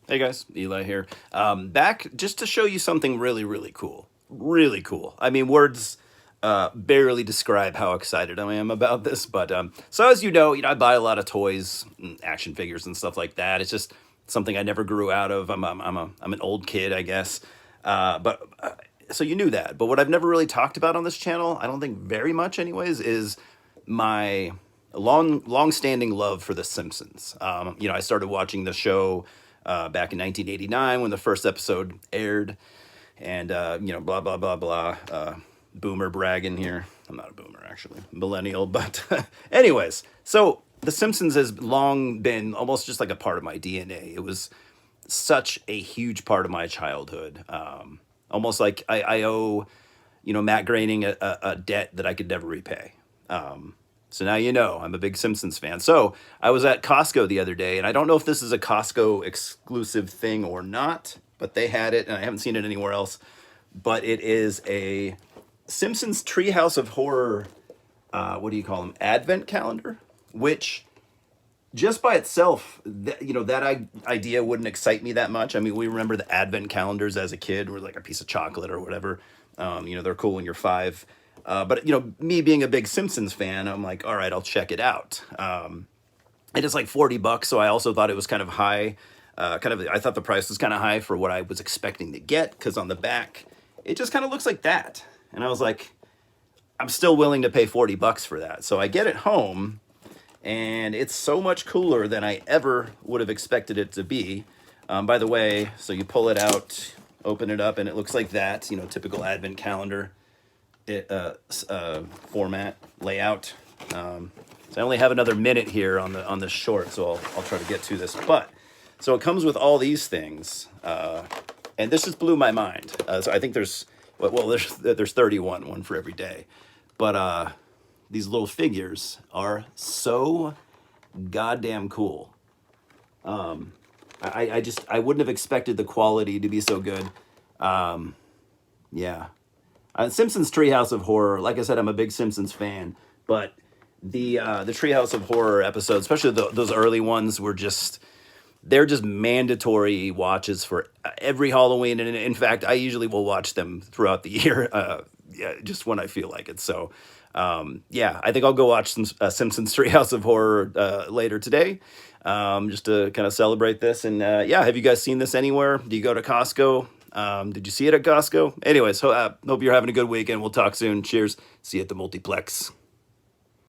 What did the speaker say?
Hey guys, Eli here. Back just to show you something really, really cool. Really cool. I mean, words barely describe how excited I am about this. But so as you know, I buy a lot of toys, and action figures, and stuff like that. It's just something I never grew out of. I'm an old kid, I guess. But so you knew that. But what I've never really talked about on this channel, I don't think very much, anyways, is my long standing love for The Simpsons. I started watching the show back in 1989 when the first episode aired, and blah blah blah blah. Boomer bragging here. I'm not a boomer actually, millennial, but anyways. So The Simpsons has long been almost just like a part of my DNA. It was such a huge part of my childhood. Almost like I owe, Matt Groening a debt that I could never repay. So now you know I'm a big Simpsons fan. So I was at Costco the other day, and I don't know if this is a Costco exclusive thing or not, but they had it, and I haven't seen it anywhere else. But it is a Simpsons Treehouse of Horror. What do you call them? Advent calendar, which just by itself, idea wouldn't excite me that much. I mean, we remember the advent calendars as a kid, were like a piece of chocolate or whatever. They're cool when you're five. But me being a big Simpsons fan, I'm like, all right, I'll check it out. It is like $40, so I also thought it was kind of high. I thought the price was kind of high for what I was expecting to get, because on the back, it just kind of looks like that. And I was like, I'm still willing to pay $40 for that. So I get it home, and it's so much cooler than I ever would have expected it to be. By the way, so you pull it out, open it up, and it looks like that, typical advent calendar format layout. So I only have another minute here on this short, so I'll try to get to this. But so it comes with all these things, and this just blew my mind. So I think there's 31, one for every day, but these little figures are so goddamn cool. I wouldn't have expected the quality to be so good. Yeah. Simpsons Treehouse of Horror. Like I said, I'm a big Simpsons fan, but the Treehouse of Horror episodes, especially those early ones, they're just mandatory watches for every Halloween. And in fact, I usually will watch them throughout the year, yeah, just when I feel like it. So, yeah, I think I'll go watch some Simpsons Treehouse of Horror later today, just to kind of celebrate this. And yeah, have you guys seen this anywhere? Do you go to Costco? Did you see it at Costco? Anyways, hope you're having a good weekend. We'll talk soon. Cheers. See you at the multiplex.